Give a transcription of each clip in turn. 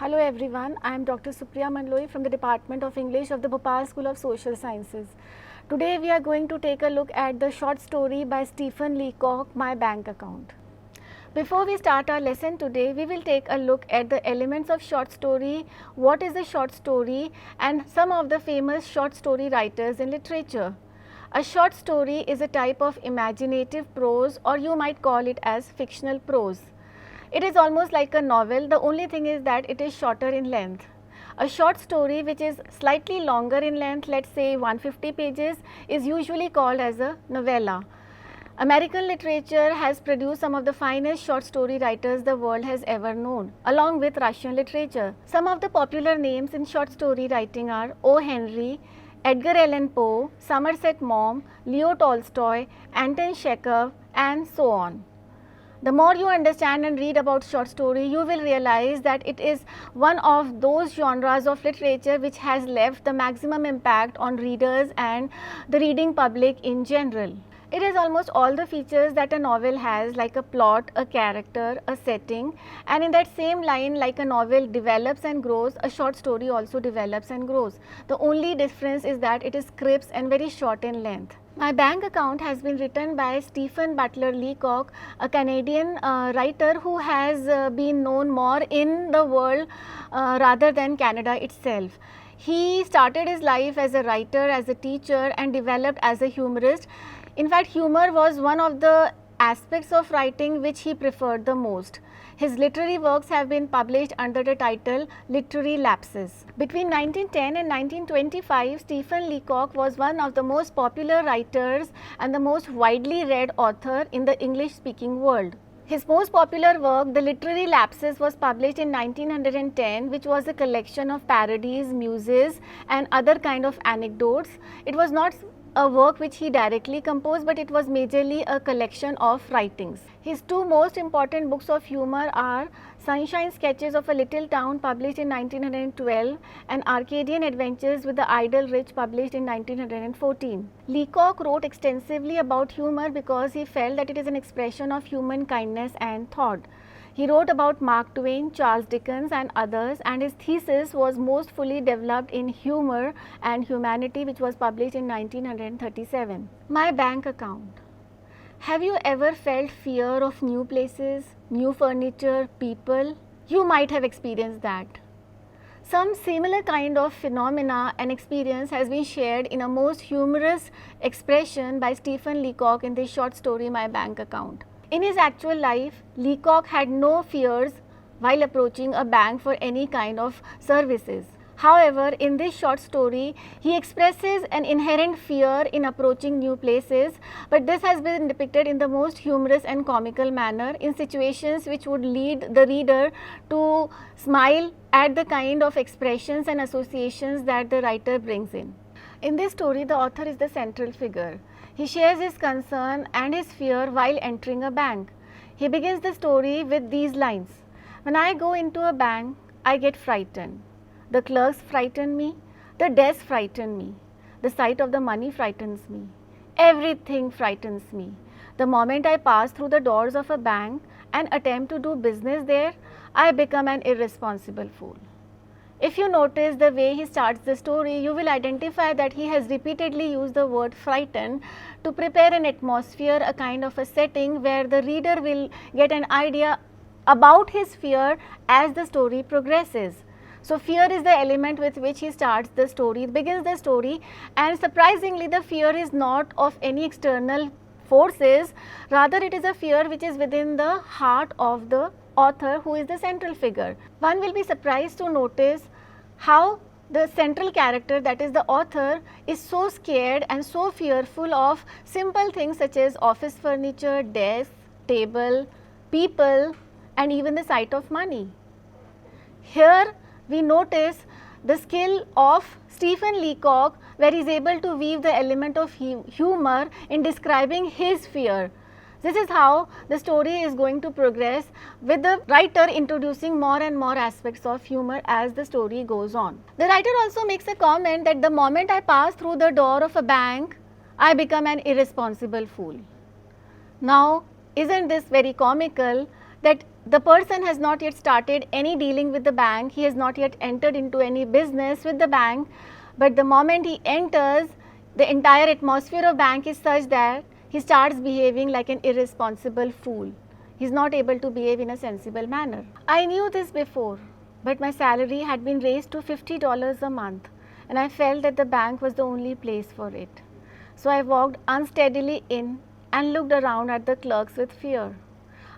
Hello everyone, I am Dr. Supriya Manloi from the Department of English of the Bhopal School of Social Sciences. Today we are going to take a look at the short story by Stephen Leacock, My Bank Account. Before we start our lesson today, we will take a look at the elements of short story, what is a short story, and some of the famous short story writers in literature. A short story is a type of imaginative prose, or you might call it as fictional prose. It is almost like a novel, the only thing is that it is shorter in length. A short story which is slightly longer in length, let's say 150 pages, is usually called as a novella. American literature has produced some of the finest short story writers the world has ever known, along with Russian literature. Some of the popular names in short story writing are O. Henry, Edgar Allan Poe, Somerset Maugham, Leo Tolstoy, Anton Chekhov, and so on. The more you understand and read about short story, you will realize that it is one of those genres of literature which has left the maximum impact on readers and the reading public in general. It has almost all the features that a novel has, like a plot, a character, a setting, and in that same line, like a novel develops and grows, a short story also develops and grows. The only difference is that it is crisp and very short in length. My Bank Account has been written by Stephen Butler Leacock, a Canadian writer who has been known more in the world rather than Canada itself. He started his life as a writer, as a teacher, and developed as a humorist. In fact, humor was one of the aspects of writing which he preferred the most. His literary works have been published under the title Literary Lapses. Between 1910 and 1925, Stephen Leacock was one of the most popular writers and the most widely read author in the English-speaking world. His most popular work, The Literary Lapses, was published in 1910, which was a collection of parodies, muses, and other kind of anecdotes. It was not a work which he directly composed, but it was majorly a collection of writings. His two most important books of humor are Sunshine Sketches of a Little Town, published in 1912, and Arcadian Adventures with the Idle Rich, published in 1914. Leacock wrote extensively about humor because he felt that it is an expression of human kindness and thought. He wrote about Mark Twain, Charles Dickens, and others, and his thesis was most fully developed in Humor and Humanity, which was published in 1937. My Bank Account. Have you ever felt fear of new places, new furniture, people? You might have experienced that. Some similar kind of phenomena and experience has been shared in a most humorous expression by Stephen Leacock in this short story, My Bank Account. In his actual life, Leacock had no fears while approaching a bank for any kind of services. However, in this short story, he expresses an inherent fear in approaching new places, but this has been depicted in the most humorous and comical manner in situations which would lead the reader to smile at the kind of expressions and associations that the writer brings in. In this story, the author is the central figure. He shares his concern and his fear while entering a bank. He begins the story with these lines. When I go into a bank, I get frightened. The clerks frighten me. The desk frighten me. The sight of the money frightens me. Everything frightens me. The moment I pass through the doors of a bank and attempt to do business there, I become an irresponsible fool. If you notice the way he starts the story, you will identify that he has repeatedly used the word frighten to prepare an atmosphere, a kind of a setting where the reader will get an idea about his fear as the story progresses. So, fear is the element with which he starts the story, begins the story, and surprisingly the fear is not of any external forces, rather it is a fear which is within the heart of the author, who is the central figure. One will be surprised to notice how the central character, that is the author, is so scared and so fearful of simple things such as office furniture, desk, table, people, and even the sight of money. Here we notice the skill of Stephen Leacock, where he is able to weave the element of humor in describing his fear. This is how the story is going to progress, with the writer introducing more and more aspects of humor as the story goes on. The writer also makes a comment that the moment I pass through the door of a bank, I become an irresponsible fool. Now, isn't this very comical that The person has not yet started any dealing with the bank, he has not yet entered into any business with the bank, but the moment he enters, the entire atmosphere of bank is such that he starts behaving like an irresponsible fool. He is not able to behave in a sensible manner. I knew this before, but my salary had been raised to $50 a month and I felt that the bank was the only place for it. So I walked unsteadily in and looked around at the clerks with fear.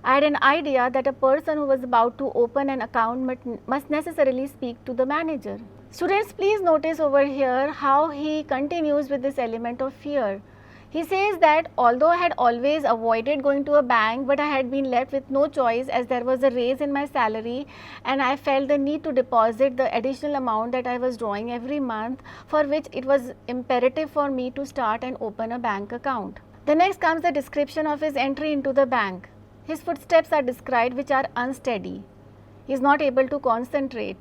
I had an idea that a person who was about to open an account must necessarily speak to the manager. Students, please notice over here how he continues with this element of fear. He says that although I had always avoided going to a bank, but I had been left with no choice as there was a raise in my salary and I felt the need to deposit the additional amount that I was drawing every month, for which it was imperative for me to start and open a bank account. The next comes the description of his entry into the bank. His footsteps are described which are unsteady. He is not able to concentrate.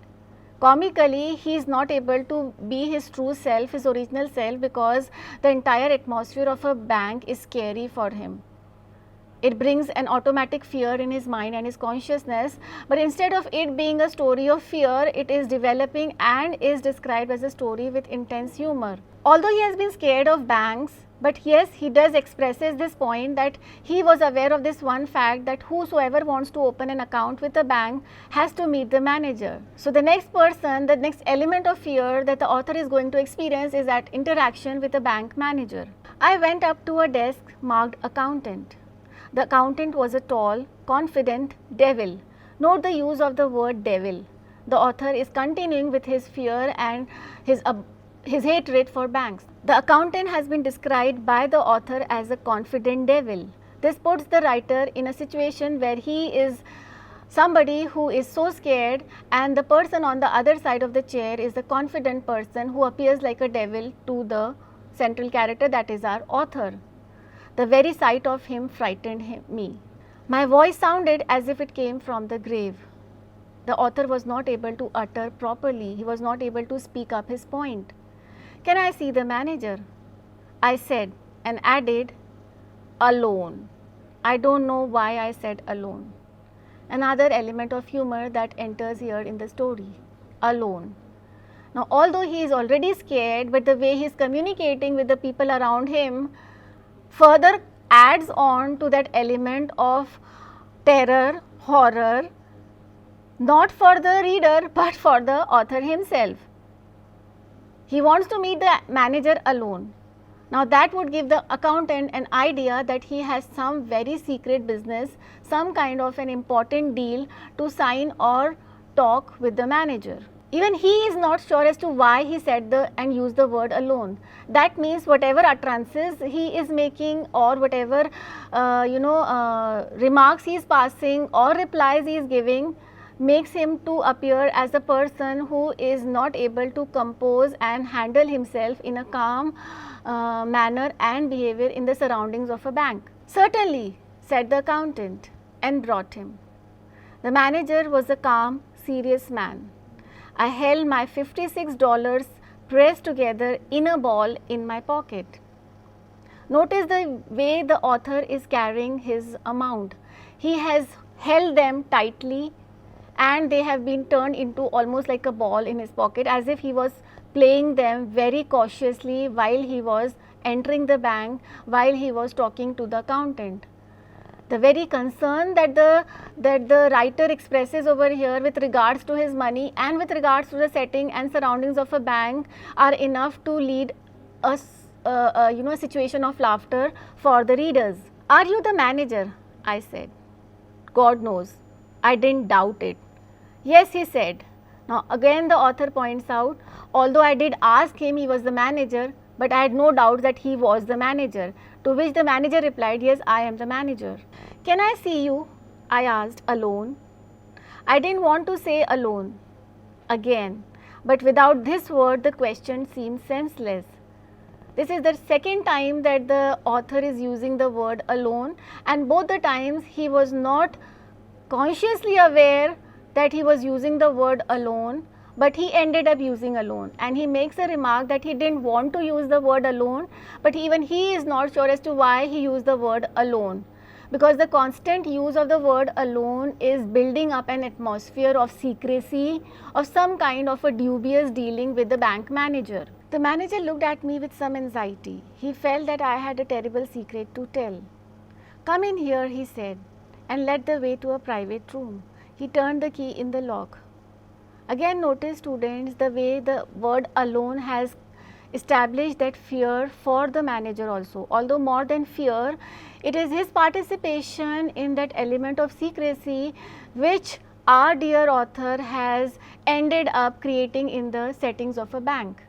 Comically, he is not able to be his true self, his original self, because the entire atmosphere of a bank is scary for him. It brings an automatic fear in his mind and his consciousness, but instead of it being a story of fear, it is developing and is described as a story with intense humor. Although he has been scared of banks, but yes, he does expresses this point that he was aware of this one fact that whosoever wants to open an account with a bank has to meet the manager. So the next person, the next element of fear that the author is going to experience is that interaction with a bank manager. I went up to a desk marked accountant. The accountant was a tall, confident devil. Note the use of the word devil. The author is continuing with his fear and his hatred for banks. The accountant has been described by the author as a confident devil. This puts the writer in a situation where he is somebody who is so scared and the person on the other side of the chair is the confident person who appears like a devil to the central character, that is our author. The very sight of him frightened me. My voice sounded as if it came from the grave. The author was not able to utter properly. He was not able to speak up his point. Can I see the manager? I said and added, alone. I don't know why I said alone. Another element of humor that enters here in the story, alone. Now, although he is already scared, but the way he is communicating with the people around him further adds on to that element of terror, horror, not for the reader but for the author himself. He wants to meet the manager alone. Now that would give the accountant an idea that he has some very secret business, some kind of an important deal to sign or talk with the manager. Even he is not sure as to why he said and used the word alone. That means whatever utterances he is making or whatever remarks he is passing or replies he is giving makes him to appear as a person who is not able to compose and handle himself in a calm manner and behavior in the surroundings of a bank. Certainly, said the accountant and brought him. The manager was a calm, serious man. I held my $56 pressed together in a ball in my pocket. Notice the way the author is carrying his amount. He has held them tightly and they have been turned into almost like a ball in his pocket, as if he was playing them very cautiously while he was entering the bank, while he was talking to the accountant. The very concern that the writer expresses over here with regards to his money and with regards to the setting and surroundings of a bank are enough to lead a situation of laughter for the readers. Are you the manager? I said. God knows, I didn't doubt it. Yes, he said. Now again the author points out, although I did ask him he was the manager, but I had no doubt that he was the manager, to which the manager replied, yes, I am the manager. Can I see you? I asked, alone. I didn't want to say alone again, but without this word the question seemed senseless. This is the second time that the author is using the word alone, and both the times he was not consciously aware that he was using the word alone, but he ended up using alone, and he makes a remark that he didn't want to use the word alone, but even he is not sure as to why he used the word alone. because the constant use of the word alone is building up an atmosphere of secrecy, of some kind of a dubious dealing with the bank manager. The manager looked at me with some anxiety. He felt that I had a terrible secret to tell. "Come in here," he said, and led the way to a private room. He turned the key in the lock. Again, notice, students, the way the word alone has established that fear for the manager also. Although more than fear, it is his participation in that element of secrecy which our dear author has ended up creating in the settings of a bank.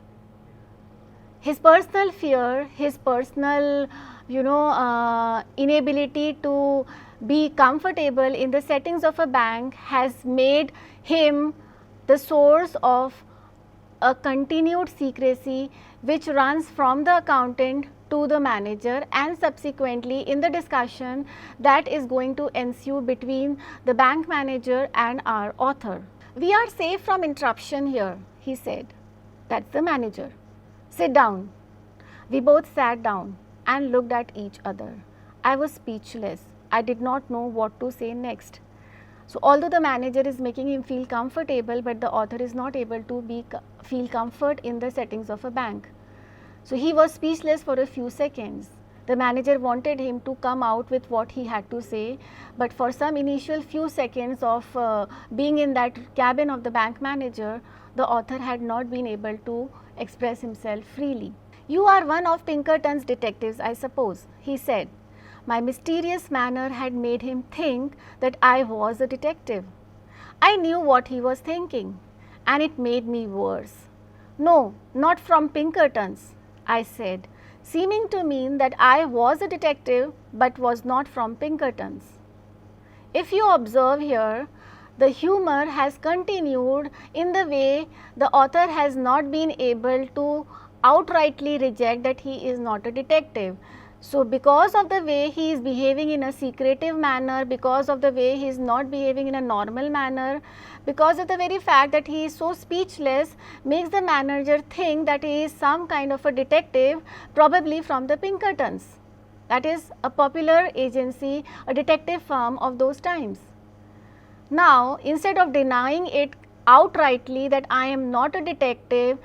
His personal fear, his personal inability to be comfortable in the settings of a bank has made him the source of a continued secrecy which runs from the accountant to the manager, and subsequently in the discussion that is going to ensue between the bank manager and our author. "We are safe from interruption here," he said. That's the manager. "Sit down." We both sat down and looked at each other. I was speechless. I did not know what to say next. So although the manager is making him feel comfortable, but the author is not able to feel comfort in the settings of a bank. So he was speechless for a few seconds. The manager wanted him to come out with what he had to say, but for some initial few seconds of being in that cabin of the bank manager, the author had not been able to express himself freely. "You are one of Pinkerton's detectives, I suppose," he said. My mysterious manner had made him think that I was a detective. I knew what he was thinking, and it made me worse. "No, not from Pinkerton's," I said, seeming to mean that I was a detective but was not from Pinkerton's. If you observe here, the humor has continued in the way the author has not been able to outrightly reject that he is not a detective. So because of the way he is behaving in a secretive manner, because of the way he is not behaving in a normal manner, because of the very fact that he is so speechless, makes the manager think that he is some kind of a detective, probably from the Pinkertons. That is a popular agency, a detective firm of those times. Now, instead of denying it outrightly that I am not a detective,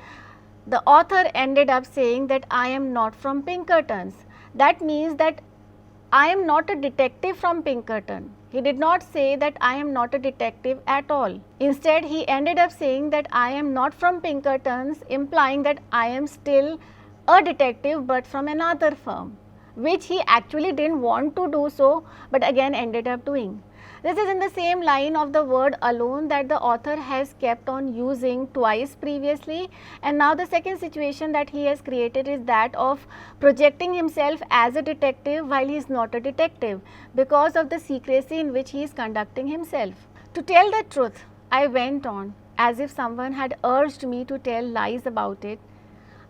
the author ended up saying that I am not from Pinkertons. That means that I am not a detective from Pinkerton. He did not say that I am not a detective at all. Instead, he ended up saying that I am not from Pinkertons, implying that I am still a detective but from another firm, which he actually didn't want to do so, but again ended up doing. This is in the same line of the word alone that the author has kept on using twice previously, and now the second situation that he has created is that of projecting himself as a detective while he is not a detective because of the secrecy in which he is conducting himself. "To tell the truth," I went on, as if someone had urged me to tell lies about it,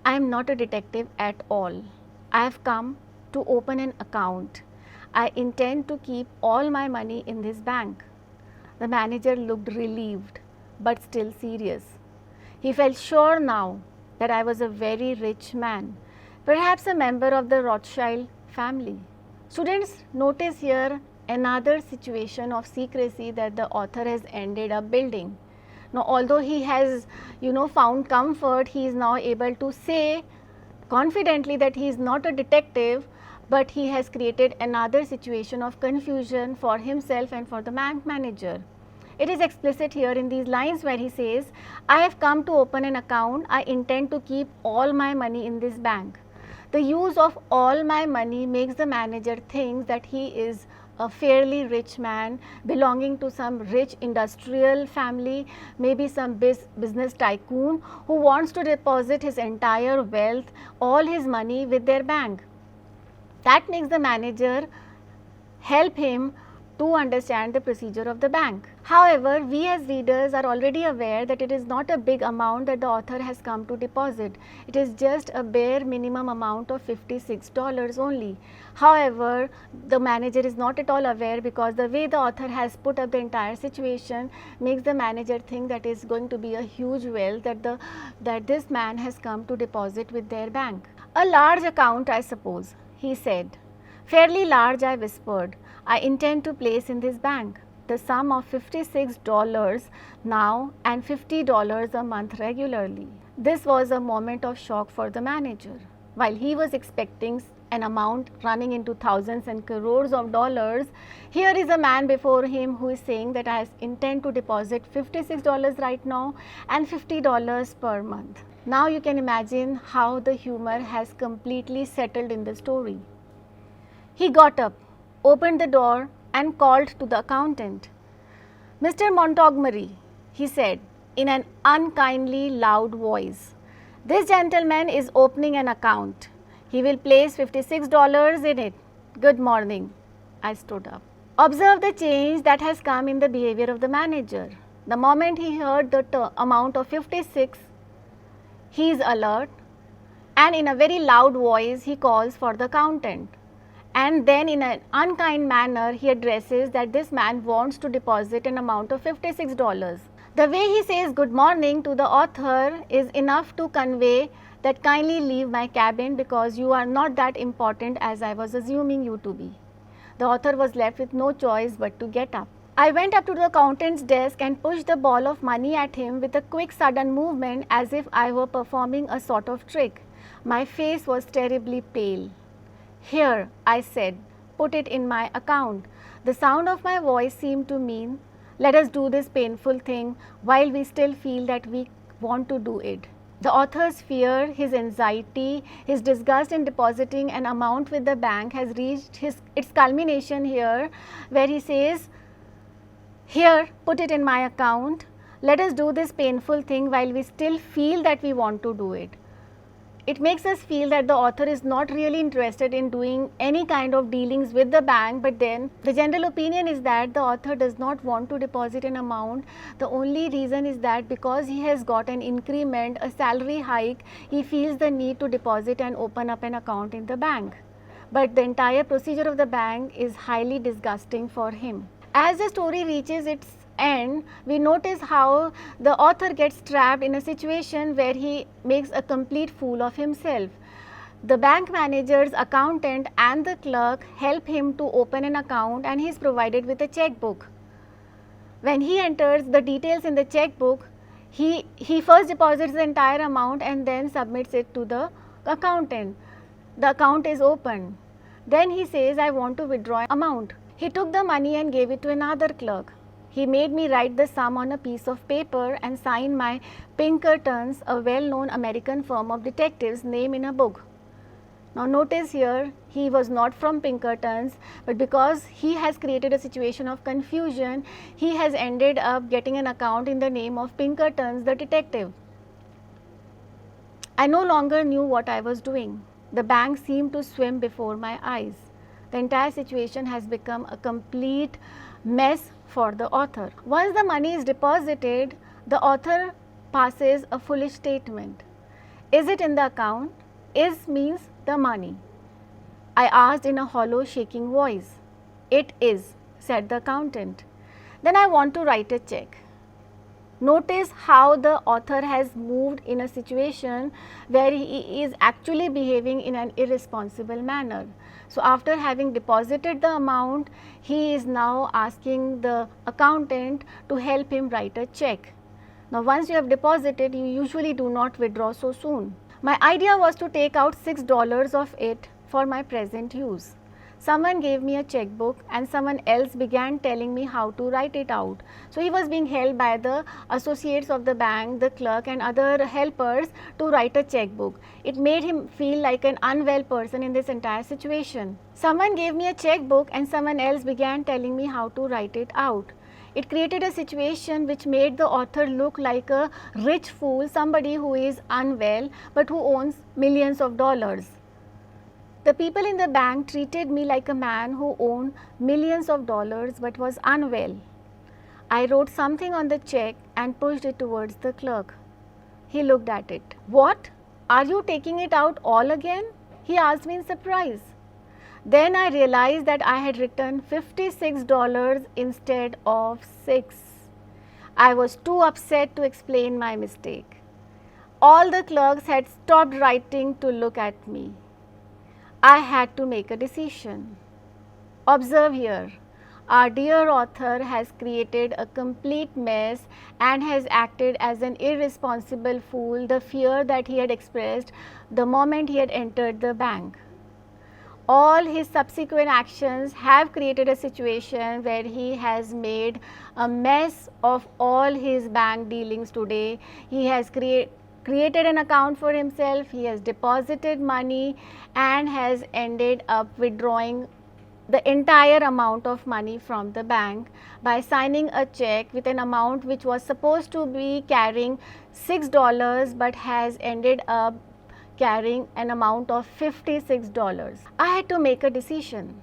"I am not a detective at all. I have come to open an account. I intend to keep all my money in this bank." The manager looked relieved but still serious. He felt sure now that I was a very rich man, perhaps a member of the Rothschild family. Students, notice here another situation of secrecy that the author has ended up building. Now, although he has found comfort, he is now able to say confidently that he is not a detective, but he has created another situation of confusion for himself and for the bank manager. It is explicit here in these lines where he says, "I have come to open an account. I intend to keep all my money in this bank." The use of "all my money" makes the manager think that he is a fairly rich man belonging to some rich industrial family, maybe some business tycoon who wants to deposit his entire wealth, all his money with their bank. That makes the manager help him to understand the procedure of the bank. However, we as readers are already aware that it is not a big amount that the author has come to deposit. It is just a bare minimum amount of $56 only. However, the manager is not at all aware because the way the author has put up the entire situation makes the manager think that is going to be a huge wealth that this man has come to deposit with their bank. "A large account, I suppose," he said. "Fairly large," I whispered. I intend to place in this bank the sum of $56 now and $50 a month regularly. This was a moment of shock for the manager. While he was expecting an amount running into thousands and crores of dollars, here is a man before him who is saying that I intend to deposit $56 right now and $50 per month. Now you can imagine how the humor has completely settled in the story. He got up, opened the door and called to the accountant. "Mr. Montgomery," he said in an unkindly loud voice, "this gentleman is opening an account. He will place $56 in it. Good morning." I stood up. Observe the change that has come in the behavior of the manager. The moment he heard the amount of 56, he is alert and in a very loud voice he calls for the accountant. And then in an unkind manner he addresses that this man wants to deposit an amount of $56. The way he says good morning to the author is enough to convey that kindly leave my cabin because you are not that important as I was assuming you to be. The author was left with no choice but to get up. I went up to the accountant's desk and pushed the ball of money at him with a quick sudden movement as if I were performing a sort of trick. My face was terribly pale. "Here," I said, "put it in my account." The sound of my voice seemed to mean, let us do this painful thing while we still feel that we want to do it. The author's fear, his anxiety, his disgust in depositing an amount with the bank has reached its culmination here, where he says, "Here, put it in my account. Let us do this painful thing while we still feel that we want to do it." It makes us feel that the author is not really interested in doing any kind of dealings with the bank, but then the general opinion is that the author does not want to deposit an amount. The only reason is that because he has got an increment, a salary hike, he feels the need to deposit and open up an account in the bank. But the entire procedure of the bank is highly disgusting for him. As the story reaches its end, we notice how the author gets trapped in a situation where he makes a complete fool of himself. The bank manager's accountant and the clerk help him to open an account and he is provided with a checkbook. When he enters the details in the checkbook, he first deposits the entire amount and then submits it to the accountant. The account is opened. Then he says, "I want to withdraw amount." He took the money and gave it to another clerk. He made me write the sum on a piece of paper and sign my Pinkertons, a well-known American firm of detectives, name in a book. Now notice here, he was not from Pinkertons, but because he has created a situation of confusion, he has ended up getting an account in the name of Pinkertons, the detective. I no longer knew what I was doing. The bank seemed to swim before my eyes. The entire situation has become a complete mess for the author. Once the money is deposited, the author passes a foolish statement. "Is it in the account?" "Is" means the money. I asked in a hollow, shaking voice. "It is," said the accountant. "Then I want to write a check." Notice how the author has moved in a situation where he is actually behaving in an irresponsible manner. So after having deposited the amount, he is now asking the accountant to help him write a check. Now once you have deposited, you usually do not withdraw so soon. My idea was to take out $6 of it for my present use. Someone gave me a checkbook and someone else began telling me how to write it out. So he was being held by the associates of the bank, the clerk and other helpers to write a checkbook. It made him feel like an unwell person in this entire situation. Someone gave me a checkbook and someone else began telling me how to write it out. It created a situation which made the author look like a rich fool, somebody who is unwell but who owns millions of dollars. The people in the bank treated me like a man who owned millions of dollars but was unwell. I wrote something on the check and pushed it towards the clerk. He looked at it. "What? Are you taking it out all again?" he asked me in surprise. Then I realized that I had written $56 instead of 6. I was too upset to explain my mistake. All the clerks had stopped writing to look at me. I had to make a decision. Observe here, our dear author has created a complete mess and has acted as an irresponsible fool, the fear that he had expressed the moment he had entered the bank. All his subsequent actions have created a situation where he has made a mess of all his bank dealings today. He has created an account for himself, he has deposited money and has ended up withdrawing the entire amount of money from the bank by signing a check with an amount which was supposed to be carrying $6 but has ended up carrying an amount of $56. I had to make a decision.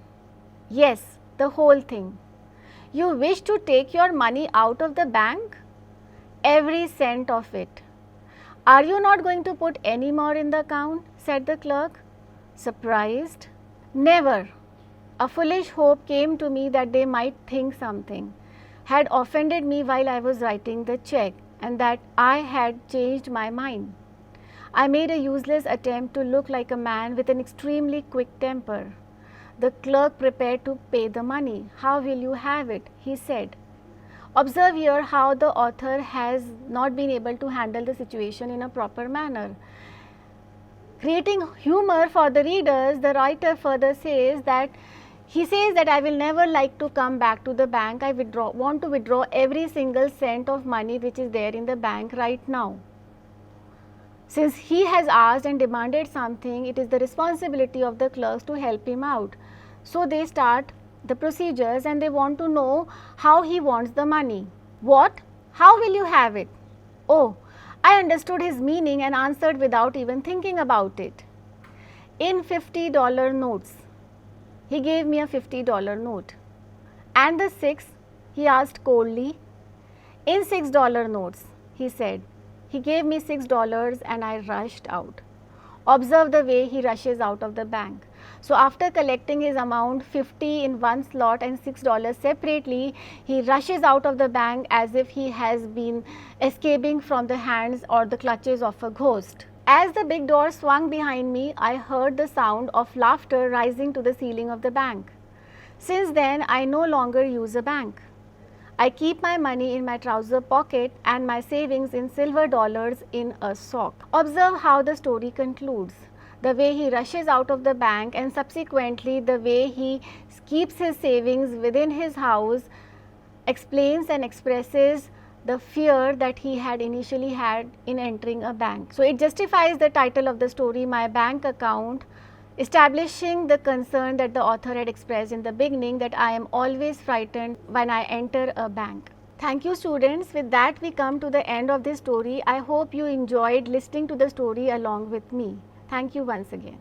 Yes, the whole thing. You wish to take your money out of the bank? Every cent of it. Are you not going to put any more in the account? Said the clerk, surprised. Never. A foolish hope came to me that they might think something had offended me while I was writing the check and that I had changed my mind. I made a useless attempt to look like a man with an extremely quick temper. The clerk prepared to pay the money. How will you have it? He said. Observe here how the author has not been able to handle the situation in a proper manner. Creating humor for the readers, the writer further says that I will never like to come back to the bank. I want to withdraw every single cent of money which is there in the bank right now. Since he has asked and demanded something, it is the responsibility of the clerks to help him out. So they start the procedures and they want to know how he wants the money. What? How will you have it? Oh, I understood his meaning and answered without even thinking about it. In $50 notes. He gave me a $50 note. And the 6? He asked coldly. In $6 notes, he said. He gave me $6 and I rushed out. Observe the way he rushes out of the bank. So after collecting his amount 50 in one slot and $6 separately, he rushes out of the bank as if he has been escaping from the hands or the clutches of a ghost. As the big door swung behind me, I heard the sound of laughter rising to the ceiling of the bank. Since then, I no longer use a bank. I keep my money in my trouser pocket and my savings in silver dollars in a sock. Observe how the story concludes. The way he rushes out of the bank and subsequently the way he keeps his savings within his house explains and expresses the fear that he had initially had in entering a bank. So it justifies the title of the story, My Bank Account, establishing the concern that the author had expressed in the beginning, that I am always frightened when I enter a bank. Thank you, students. With that, we come to the end of this story. I hope you enjoyed listening to the story along with me. Thank you once again.